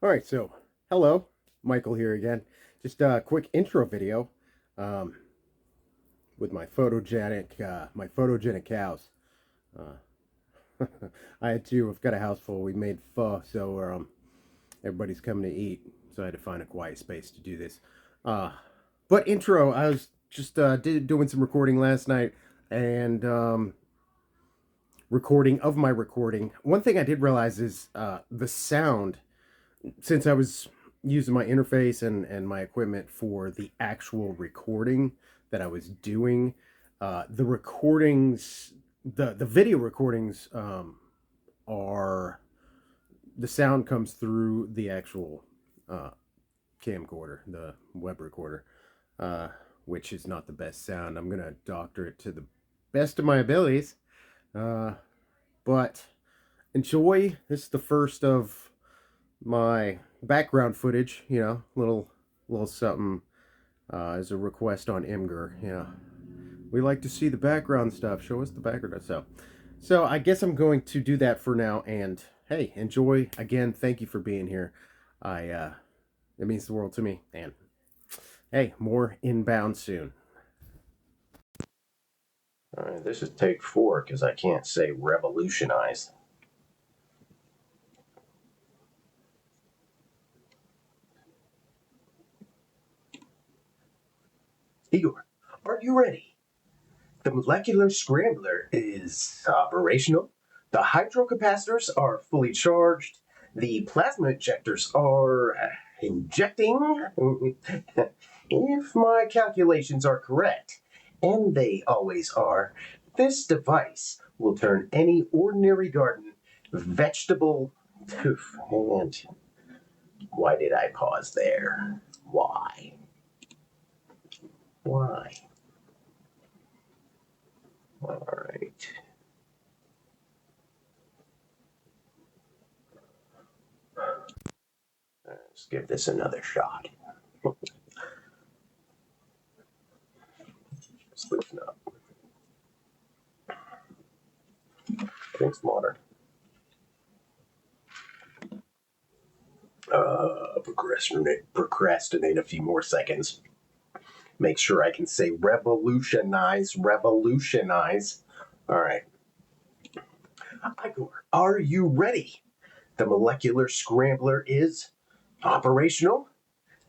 All right, so hello, Michael here again. Just a quick intro video um, with my photogenic cows. Uh, I've got a house full. We made pho, so everybody's coming to eat. So I had to find a quiet space to do this. Uh, but intro, I was just doing some recording last night and recording of my recording. One thing I did realize is the sound since I was using my interface and my equipment for the actual recording that I was doing, the recordings, the video recordings, are the sound comes through the actual uh, camcorder, the web recorder, uh, which is not the best sound. I'm gonna doctor it to the best of my abilities, uh, but enjoy. This is the first of my background footage, little something as a request on Imgur. We like to see the background stuff. Show us the background stuff. So I guess I'm going to do that for now. And hey, enjoy again. Thank you for being here. It means the world to me. And hey, more inbound soon. All right, this is take 4 because I can't say revolutionize. Igor, are you ready? The molecular scrambler is operational. The hydrocapacitors are fully charged. The plasma injectors are injecting. If my calculations are correct, and they always are, this device will turn any ordinary garden vegetable. And why did I pause there? Why? Why? All right. Let's give this another shot. Listen up. Think smarter. Procrastinate a few more seconds. Make sure I can say revolutionize. All right. Igor, are you ready? The molecular scrambler is operational.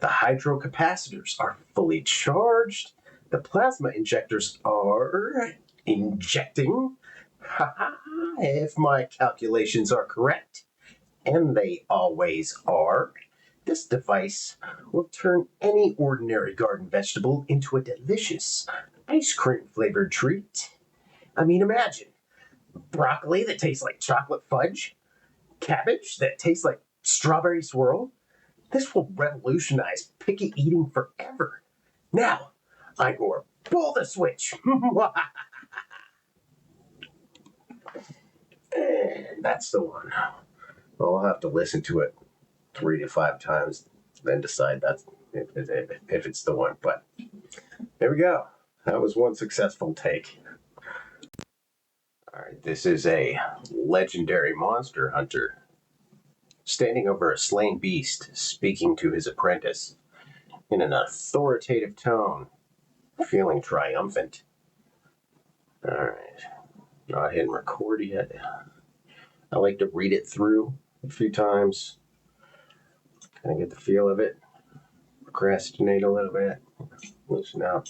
The hydrocapacitors are fully charged. The plasma injectors are injecting. If my calculations are correct, and they always are, this device will turn any ordinary garden vegetable into a delicious ice cream flavored treat. I mean, imagine broccoli that tastes like chocolate fudge, cabbage that tastes like strawberry swirl. This will revolutionize picky eating forever. Now, Igor, pull the switch. And that's the one. I'll have to listen to it 3 to 5 times, then decide that's if it's the one. But there we go. That was one successful take. All right, this is a legendary monster hunter standing over a slain beast, speaking to his apprentice in an authoritative tone, feeling triumphant. All right, not hitting record yet. I like to read it through a few times, kind of get the feel of it, procrastinate a little bit, loosen up.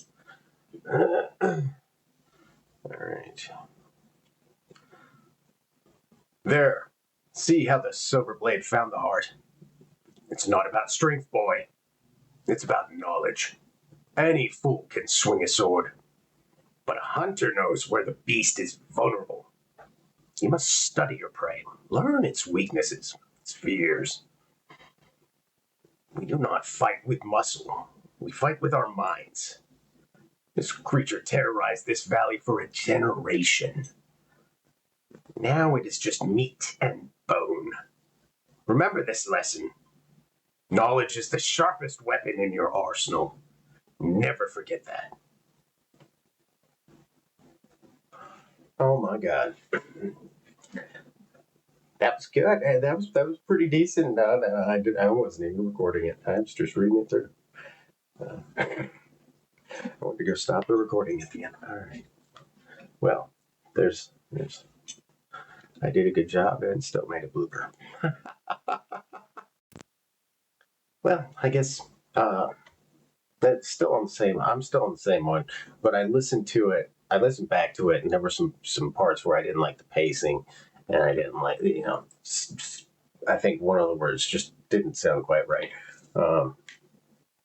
All right. There. See how the silver blade found the heart. It's not about strength, boy. It's about knowledge. Any fool can swing a sword, but a hunter knows where the beast is vulnerable. You must study your prey, learn its weaknesses, its fears. We do not fight with muscle, we fight with our minds. This creature terrorized this valley for a generation. Now it is just meat and bone. Remember this lesson. Knowledge is the sharpest weapon in your arsenal. Never forget that. Oh my god. That was good. That was pretty decent. No, no, I wasn't even recording it. I was just reading it through. I want to go stop the recording at the end. All right. Well, there's. I did a good job and still made a blooper. Well, I guess that's still on the same. I'm still on the same one, but I listened to it. I listened back to it, and there were some parts where I didn't like the pacing, and I didn't like I think one of the words just didn't sound quite right. Um,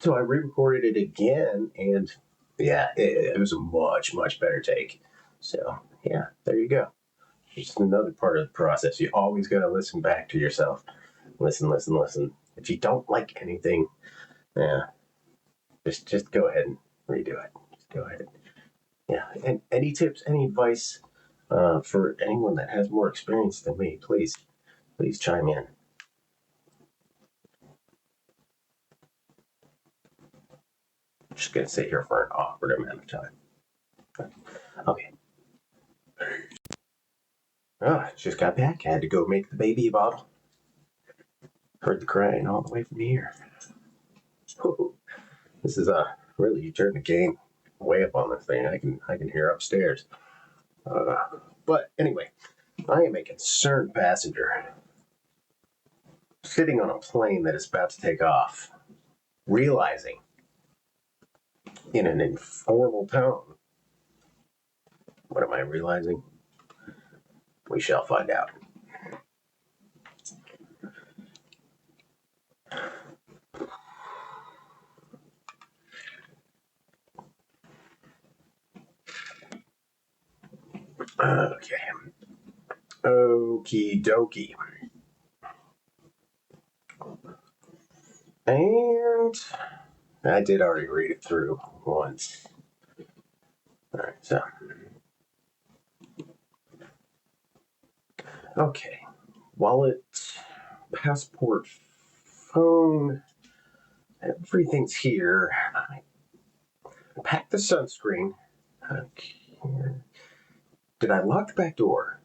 so I re-recorded it again, and yeah, it was a much better take. So yeah, there you go. Just another part of the process. You always got to listen back to yourself. Listen. If you don't like anything, yeah, just go ahead and redo it. Just go ahead. Yeah. And any tips, any advice for anyone that has more experience than me, please chime in. I'm just gonna sit here for an awkward amount of time. Okay. Oh, just got back. Had to go make the baby a bottle. Heard the crying all the way from here. This is really, you turn the gain way up on this thing. I can hear upstairs. Uh, but anyway, I am a concerned passenger sitting on a plane that is about to take off, realizing in an informal tone. What am I realizing? We shall find out. Okay. Okie dokie. And I did already read it through once. All right, so. Okay. Wallet, passport, phone, everything's here. I packed the sunscreen. Okay. Did I lock the back door?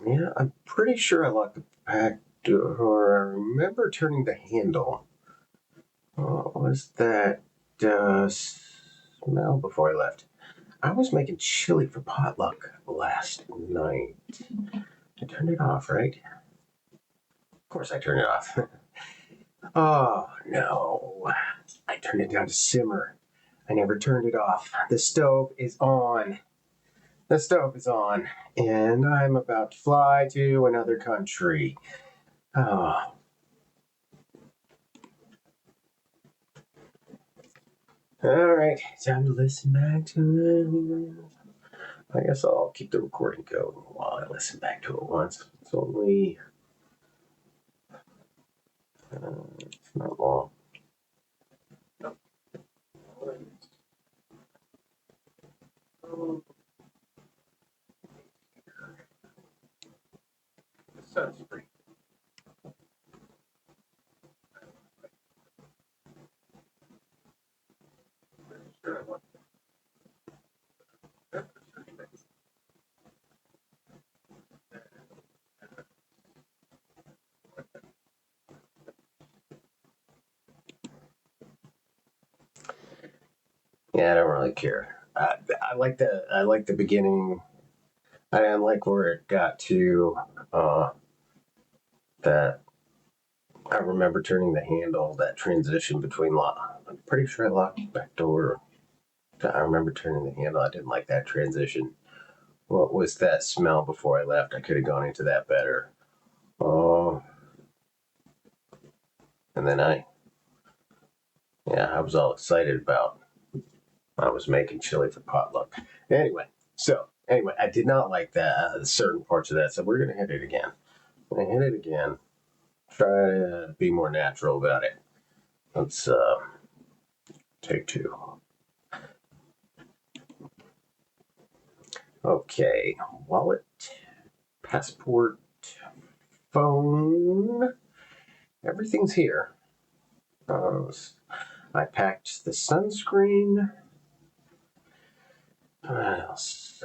Yeah, I'm pretty sure I locked the back door. I remember turning the handle. What was that smell before I left? I was making chili for potluck last night. I turned it off, right? Of course I turned it off. Oh, no. I turned it down to simmer. I never turned it off. The stove is on. The stove is on. And I'm about to fly to another country. Oh. Alright, time to listen back to it. I guess I'll keep the recording going while I listen back to it once. It's only. It's not long. Sounds pretty. Yeah, I don't really care. I like the beginning. I didn't like where it got to. That I remember turning the handle. That transition between lock. I'm pretty sure I locked the back door. I remember turning the handle. I didn't like that transition. What was that smell before I left? I could have gone into that better. Oh, and then I was all excited about. I was making chili for potluck. Anyway, I did not like that certain parts of that. So we're gonna hit it again. I'm gonna hit it again. Try to be more natural about it. Let's take two. Okay, wallet, passport, phone. Everything's here. I packed the sunscreen. What else?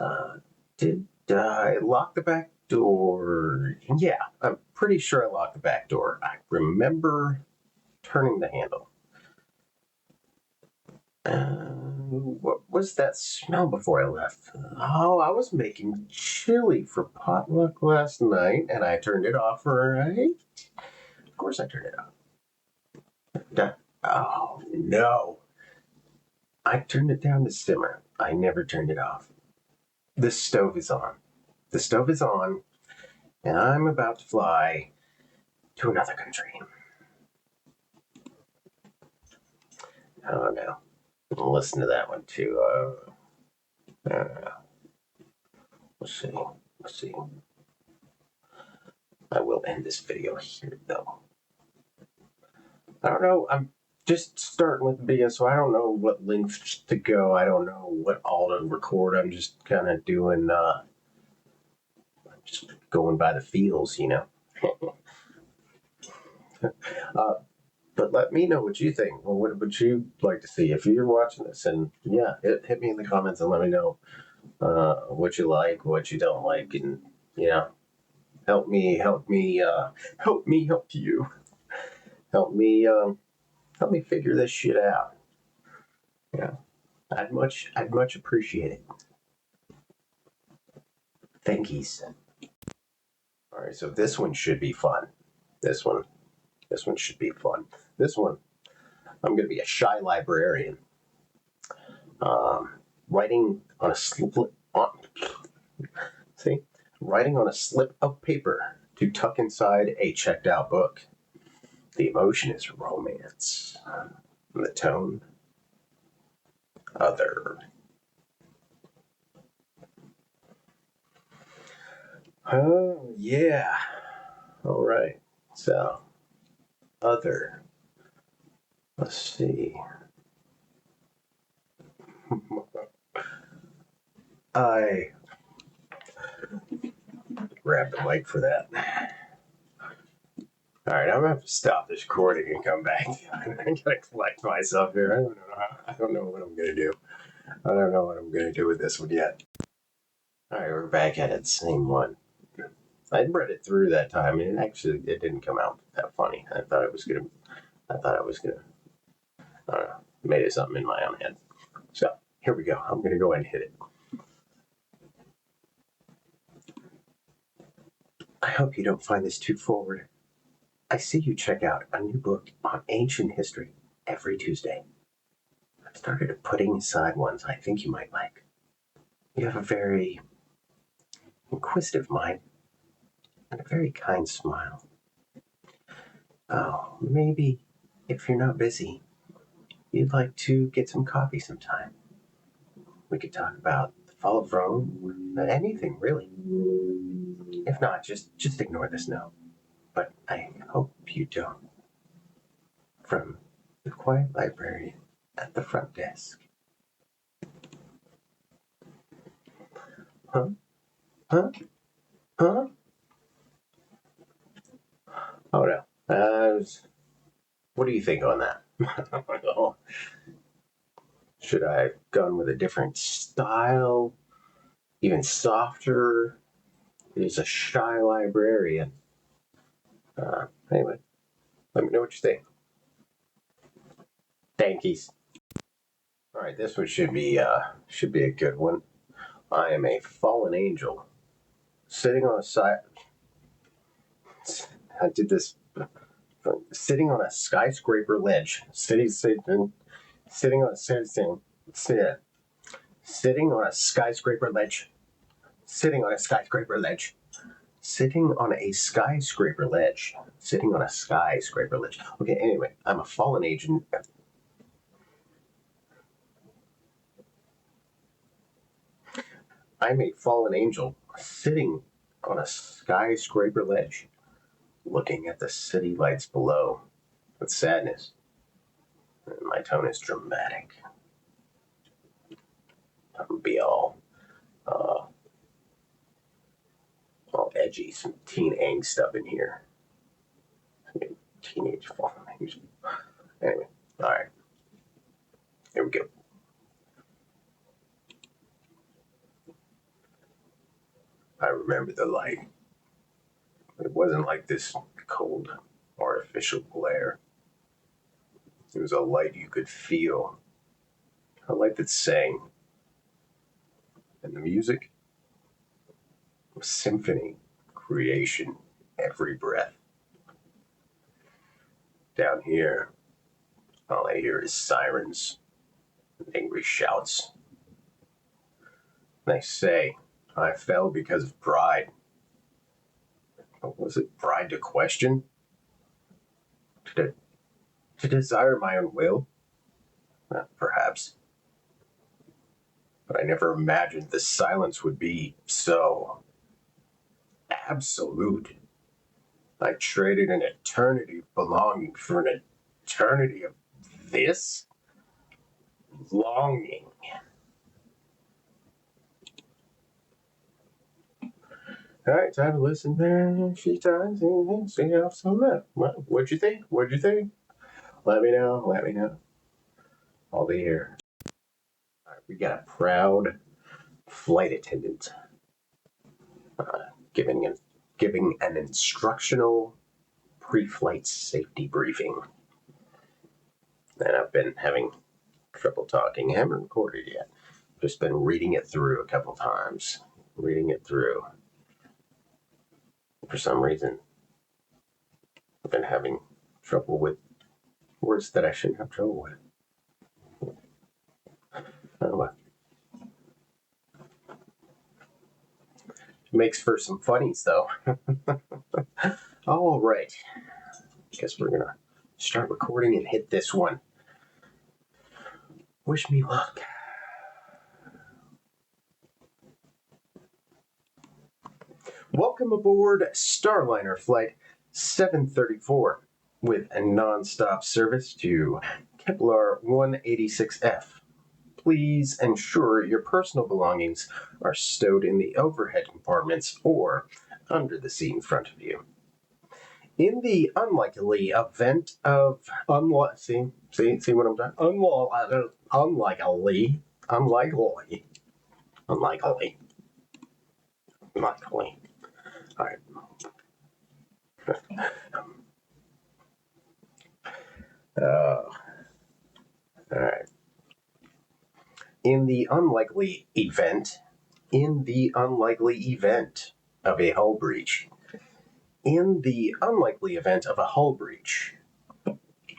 Did I lock the back door. Yeah, I'm pretty sure I locked the back door. I remember turning the handle. What was that smell before I left? Oh, I was making chili for potluck last night, and I turned it off, right? Of course I turned it off. Oh, no. I turned it down to simmer. I never turned it off. The stove is on. The stove is on, and I'm about to fly to another country. Oh, no. Listen to that one, too. Let's see. Let's see. I will end this video here, though. I don't know. I'm just starting with the beginning, so I don't know what lengths to go. I don't know what all to record. I'm just kind of doing, just going by the feels, you know. uh, but let me know what you think. Well, what would you like to see if you're watching this? And yeah, hit me in the comments and let me know what you like, what you don't like, and yeah, help me, help me, help me, help you, help me, help me figure this shit out. Yeah, I'd much appreciate it. Thank yous. All right, so this one should be fun. This one, this one should be fun. This one, I'm going to be a shy librarian, um, writing on a slip. See, writing on a slip of paper to tuck inside a checked-out book. The emotion is romance. And the tone, other. Oh yeah. All right. So, other. Let's see. I grabbed the mic for that. All right, I'm gonna have to stop this recording and come back. I gotta collect myself here. I don't know what I'm gonna do. I don't know what I'm gonna do with this one yet. All right, we're back at it. Same one. I read it through that time, and it didn't come out that funny. I thought I was gonna. I don't know. Made it something in my own head. So here we go. I'm gonna go ahead and hit it. I hope you don't find this too forward. I see you check out a new book on ancient history every Tuesday. I've started putting aside ones I think you might like. You have a very inquisitive mind and a very kind smile. Oh, maybe if you're not busy, you'd like to get some coffee sometime. We could talk about the fall of Rome, anything really. If not, just ignore this note. But I hope you don't. From the quiet librarian at the front desk. Huh? Huh? Huh? Oh no. What do you think on that? Should I have gone with a different style? Even softer? He's a shy librarian. Anyway, let me know what you think. Thankies. All right, this one should be a good one. I am a fallen angel, sitting on a side. I did this. Sitting on a skyscraper ledge. Sitting on a sitting on a skyscraper ledge. Sitting on a skyscraper ledge. Sitting on a skyscraper ledge. Sitting on a skyscraper ledge. Okay, anyway, I'm a fallen agent. I'm a fallen angel sitting on a skyscraper ledge, looking at the city lights below with sadness. And my tone is dramatic. I'll be uh, all edgy, some teen angst up in here. Teenage fallen angel. Anyway, all right, here we go. I remember the light. But it wasn't like this cold, artificial glare. It was a light you could feel, a light that sang. And the music was symphony, creation, every breath. Down here, all I hear is sirens and angry shouts. They say I fell because of pride. But was it pride to question? To desire my own will? Perhaps. But I never imagined the silence would be so absolute. I traded an eternity of belonging for an eternity of this longing. All right, time to listen there a few times and see how some up. Well, what'd you think? What'd you think? Let me know. Let me know. I'll be here. All right, we got a proud flight attendant giving an instructional pre-flight safety briefing. And I've been having trouble talking. I haven't recorded yet. Just been reading it through a couple times. Reading it through. For some reason, I've been having trouble with words that I shouldn't have trouble with. Oh well. Makes for some funnies, though. All right. Guess we're going to start recording and hit this one. Wish me luck. Welcome aboard Starliner Flight 734 with a non-stop service to Kepler 186F. Please ensure your personal belongings are stowed in the overhead compartments or under the seat in front of you. In the unlikely event of see what I'm doing? Unlikely. All right. All right. In the unlikely event of a hull breach. In the unlikely event of a hull breach,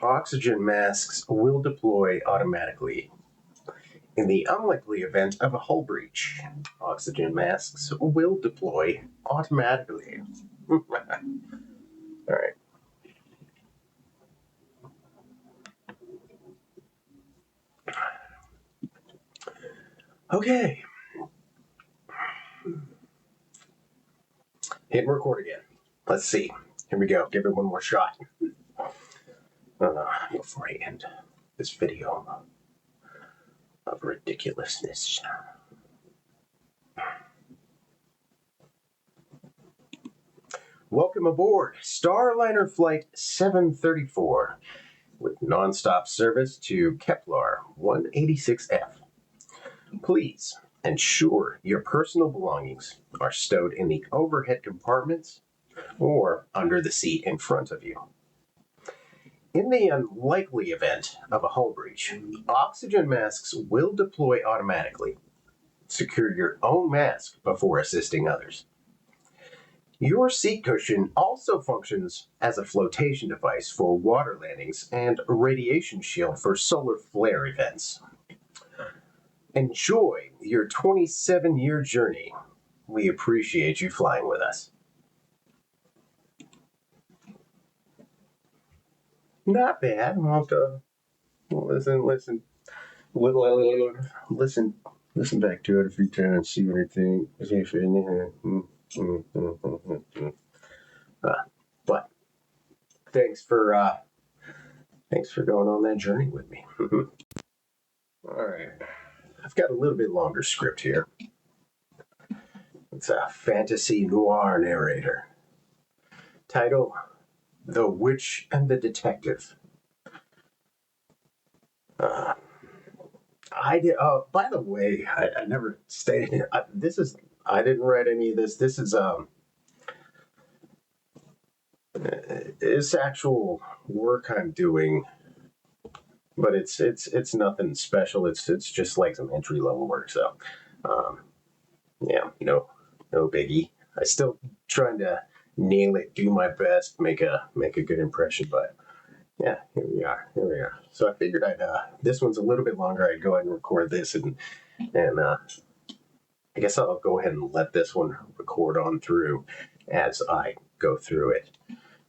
oxygen masks will deploy automatically. In the unlikely event of a hull breach, oxygen masks will deploy automatically. All right. Okay. Hit record again. Let's see. Here we go. Give it one more shot. Before I end this video of ridiculousness. Welcome aboard Starliner Flight 734 with nonstop service to Kepler 186F. Please ensure your personal belongings are stowed in the overhead compartments or under the seat in front of you. In the unlikely event of a hull breach, oxygen masks will deploy automatically. Secure your own mask before assisting others. Your seat cushion also functions as a flotation device for water landings and a radiation shield for solar flare events. Enjoy your 27-year journey. We appreciate you flying with us. Not bad. I'll have to listen back to it a few times, see what I think. But thanks for going on that journey with me. All right, I've got a little bit longer script here. It's a fantasy noir narrator. Title: The Witch and the Detective. I did. By the way, I never stated it. I didn't write any of this. This is It's actual work I'm doing, but it's nothing special. It's just like some entry level work. So, um, yeah, no biggie. I still trying to nail it, do my best, make a good impression. But yeah, here we are. So I figured I'd this one's a little bit longer. I'd go ahead and record this, and I guess I'll go ahead and let this one record on through as I go through it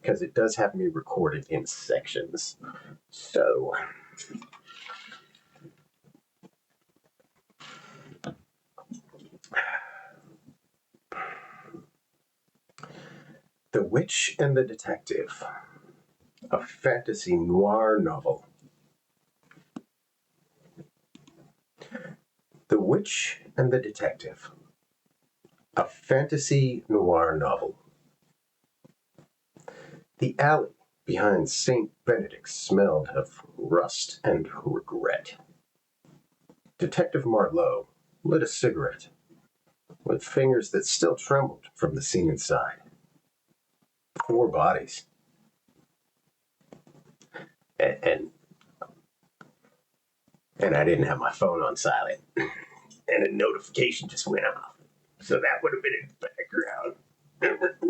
because it does have me recorded in sections. So The Witch and the Detective, a fantasy noir novel. The Witch and the Detective, a fantasy noir novel. The alley behind St. Benedict's smelled of rust and regret. Detective Marlowe lit a cigarette with fingers that still trembled from the scene inside. 4 bodies. And, and, and I didn't have my phone on silent. And a notification just went off. So that would have been in the background.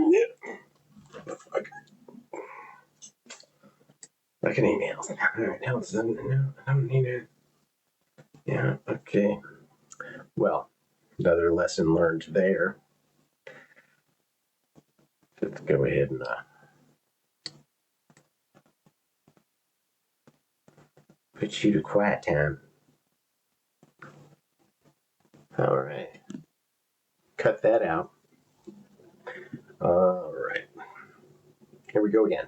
Yeah. Like an email. Alright, now it's done. No, I don't need it. Yeah, okay. Well, another lesson learned there. Let's go ahead and put you to quiet time. Alright. Cut that out. Alright. Here we go again.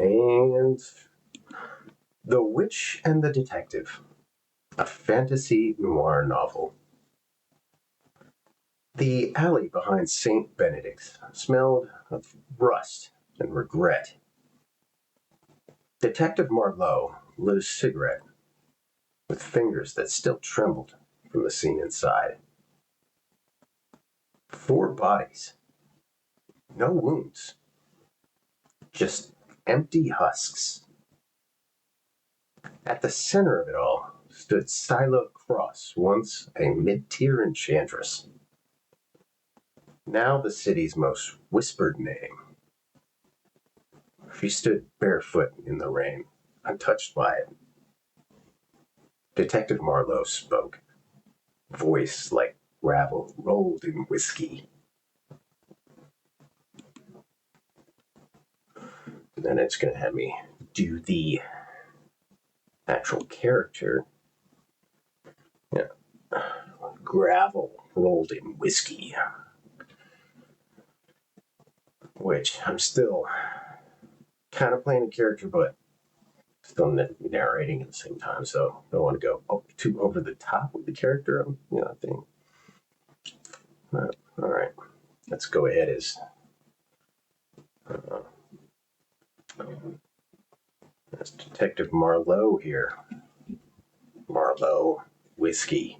And The Witch and the Detective, a fantasy noir novel. The alley behind St. Benedict's smelled of rust and regret. Detective Marlowe lit a cigarette with fingers that still trembled from the scene inside. 4 bodies, no wounds, just empty husks. At the center of it all stood Scylla Cross, once a mid-tier enchantress, now the city's most whispered name. She stood barefoot in the rain, untouched by it. Detective Marlowe spoke, voice like gravel rolled in whiskey. And then it's going to have me do the actual character. Yeah. Gravel rolled in whiskey. Which I'm still kind of playing a character, but still narrating at the same time. So I don't want to go too over the top with the character. I think. All right. Let's go ahead as that's Detective Marlowe here. Marlowe, whiskey.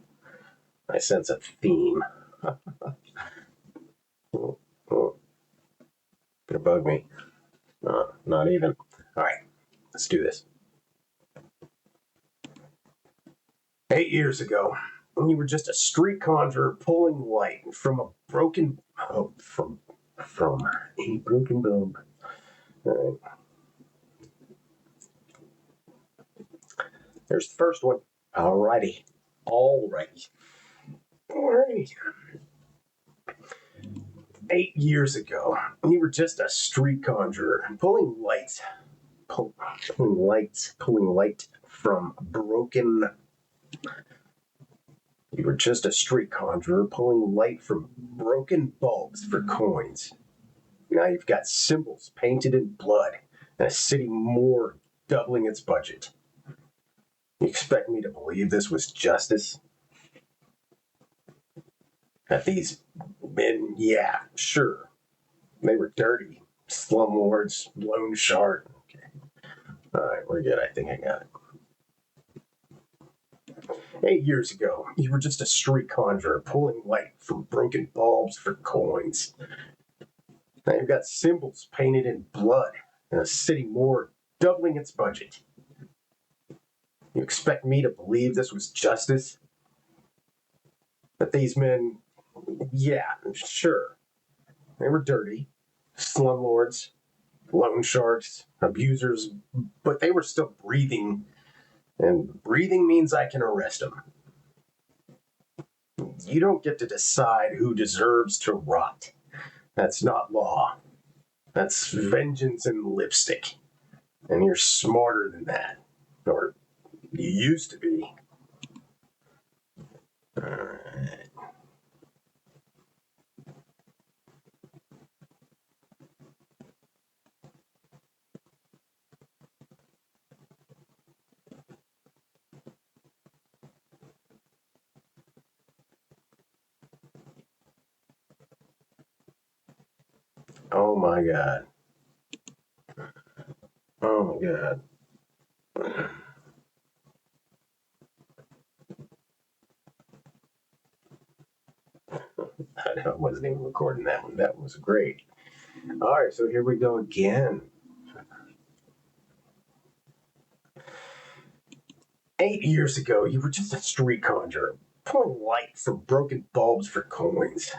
I sense a theme. Oh, oh, gonna bug me. Not even. All right, let's do this. 8 years ago, you were just a street conjurer pulling light from a broken from a broken bulb. All right, there's the first one. Alrighty, alrighty, alrighty. 8 years ago, you were just a street conjurer pulling lights, pulling light from broken. You were just a street conjurer pulling light from broken bulbs for coins. Now you've got symbols painted in blood and a city morgue doubling its budget. You expect me to believe this was justice? That these men, yeah, sure, they were dirty. Slumlords, loan shark. Okay. All right, we're good. I think I got it. 8 years ago, you were just a street conjurer pulling light from broken bulbs for coins. Now you've got symbols painted in blood and a city morgue doubling its budget. You expect me to believe this was justice? That these men, yeah, sure, they were dirty, slumlords, loan sharks, abusers, but they were still breathing, and breathing means I can arrest them. You don't get to decide who deserves to rot. That's not law. That's vengeance and lipstick. And you're smarter than that. Or you used to be. Alright. Oh my god. Oh my god. I wasn't even recording that one. That was great. Alright, so here we go again. 8 years ago, you were just a street conjurer, pulling light from broken bulbs for coins.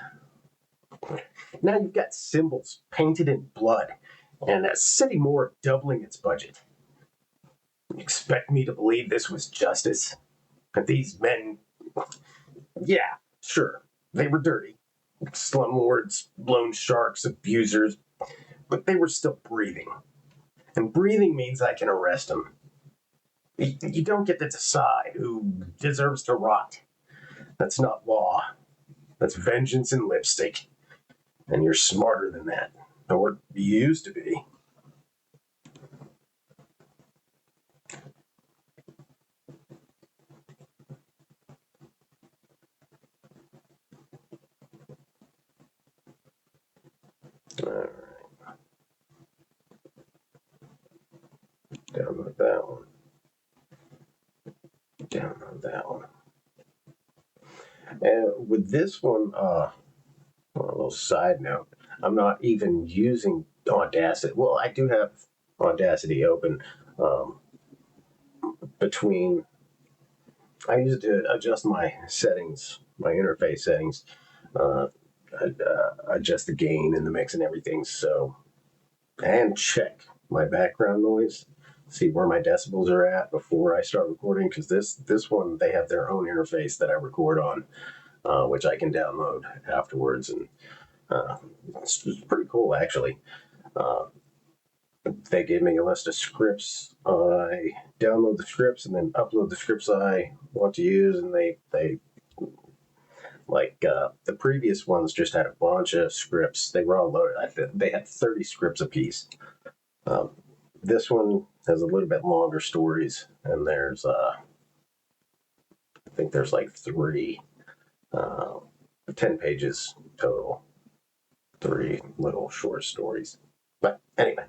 Now you've got symbols painted in blood and a city morgue doubling its budget. You expect me to believe this was justice? That these men, yeah, sure, they were dirty. Slumlords, loan sharks, abusers, but they were still breathing. And breathing means I can arrest them. You don't get to decide who deserves to rot. That's not law. That's vengeance and lipstick. And you're smarter than that. Or you used to be. Alright. Download that one. Download that one. And with this one, a little side note, I'm not even using Audacity. Well, I do have Audacity open between. I use it to adjust my settings, my interface settings, uh, adjust the gain and the mix and everything. So, and check my background noise, see where my decibels are at before I start recording. Because this one they have their own interface that I record on, which I can download afterwards, and it's pretty cool actually. Uh, they gave me a list of scripts. I download the scripts and then upload the scripts I want to use, and they like the previous ones just had a bunch of scripts. They were all loaded. They had 30 scripts apiece. Um, this one has a little bit longer stories, and there's I think there's like three, uh, 10 pages total, three little short stories. But anyway,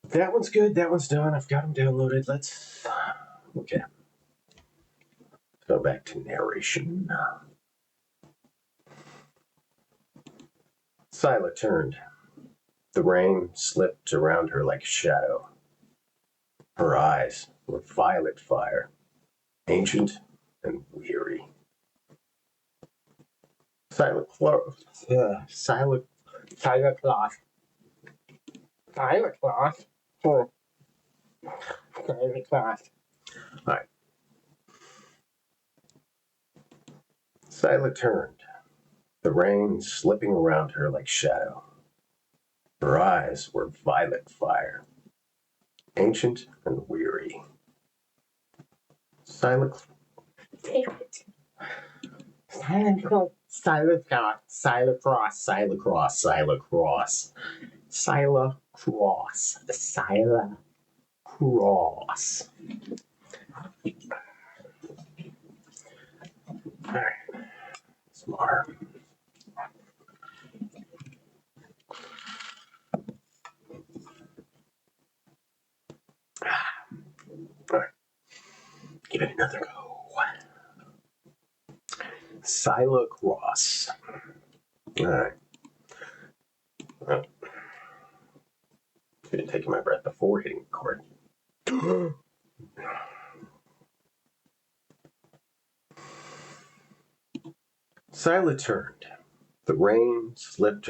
that one's good. That one's done. I've got them downloaded. Okay. Go back to narration. Sila turned. The rain slipped around her like a shadow. Her eyes were violet fire, ancient and weary. Sila cloth. Sila cloth. Sila cloth. Sila cloth. All right. Sila turned, the rain slipping around her like shadow. Her eyes were violet fire, ancient and weary. Silent. Damn it. Silent cross, silent cross, silent cross, silent cross, silent cross, silent cross, silent cross. All right, smart. All right, give it another go. Silent cross. All right. Been taking my breath before hitting record. Sila turned. The rain slipped.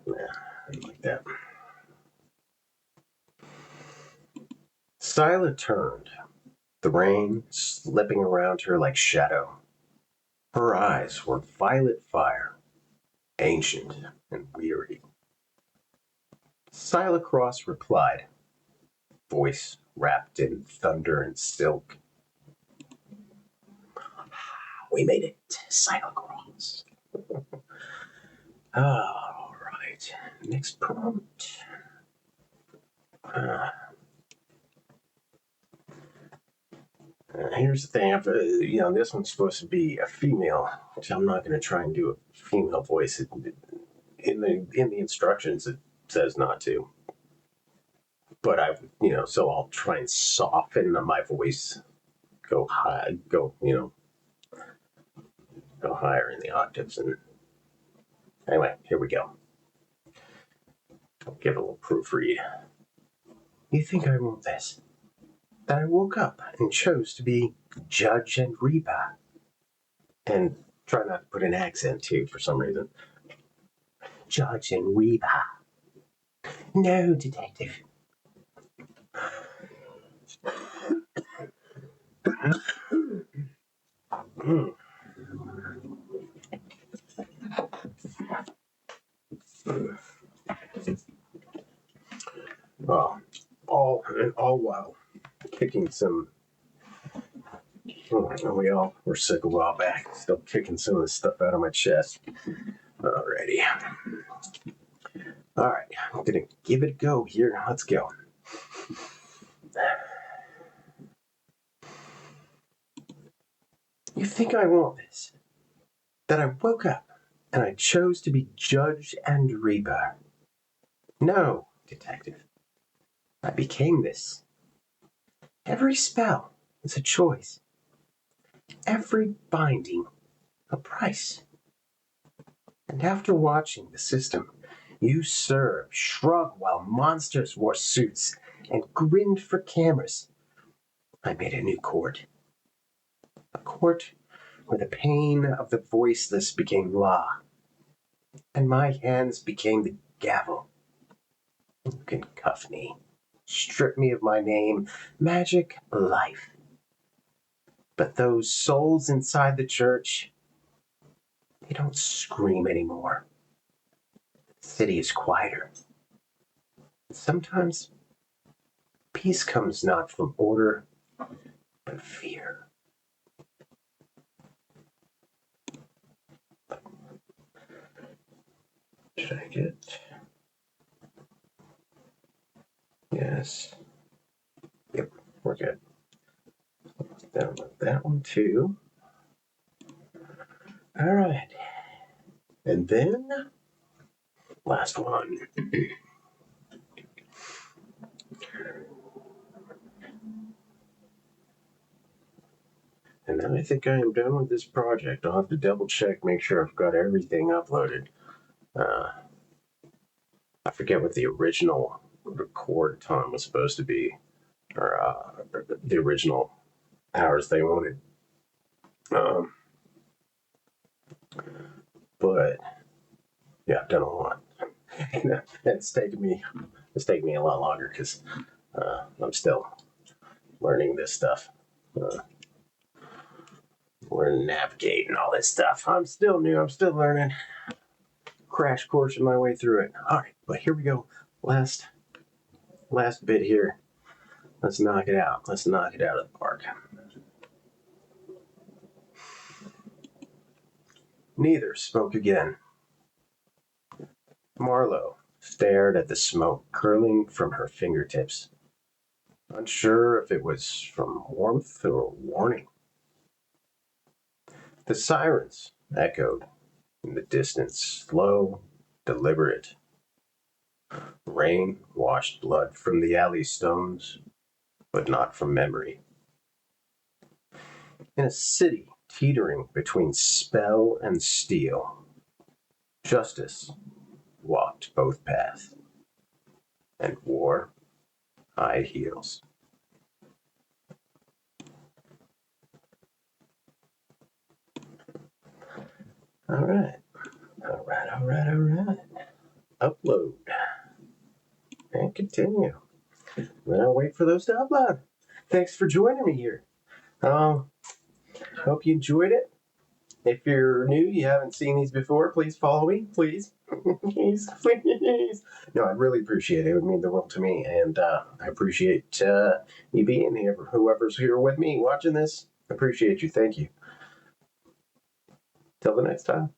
Like that. Sila turned. The rain slipping around her like shadow. Her eyes were violet fire, ancient and weary. Sila Cross replied, voice wrapped in thunder and silk. We made it, Sila Cross. All right. Next prompt. Here's the thing. This one's supposed to be a female, which I'm not going to try and do a female voice. In the instructions, it says not to. But so I'll try and soften my voice, go high, go higher in the octaves. And anyway, here we go. I'll give a little proofread. You think I want this? That I woke up and chose to be Judge and Reba. And try not to put an accent too for some reason. Judge and Reba. No, detective. Well, all while kicking some. We all were sick a while back. Still kicking some of this stuff out of my chest. Alrighty. All right, I'm gonna give it a go here. Let's go. You think I want this? That I woke up and I chose to be Judge and Reba. No, detective. I became this. Every spell is a choice. Every binding a price. And after watching the system usurp, shrug while monsters wore suits and grinned for cameras, I made a new court. A court where the pain of the voiceless became law, and my hands became the gavel. You can cuff me, strip me of my name, magic, life. But those souls inside the church, they don't scream anymore. The city is quieter. Sometimes peace comes not from order, but fear. Check it. Yes. Yep, we're good. Download that one too. All right. And then, last one. And then I think I am done with this project. I'll have to double check, make sure I've got everything uploaded. I forget what the original record time was supposed to be, or the original hours they wanted. But yeah, I've done a lot. it's taken me a lot longer because I'm still learning this stuff. Learning to navigate and all this stuff. I'm still new. I'm still learning. Crash coursing my way through it. All right, but here we go. Last bit here. Let's knock it out. Let's knock it out of the park. Neither spoke again. Marlowe stared at the smoke curling from her fingertips, unsure if it was from warmth or warning. The sirens echoed in the distance, slow, deliberate. Rain washed blood from the alley stones, but not from memory. In a city teetering between spell and steel, justice walked both paths, and war high heels. All right. All right, all right, all right. Upload and continue. Then I'll wait for those to upload. Thanks for joining me here. Hope you enjoyed it. If you're new, you haven't seen these before, please follow me, please. Please, please. No, I really appreciate it. It would mean the world to me, and I appreciate you being here. Whoever's here with me watching this, appreciate you. Thank you. Till the next time.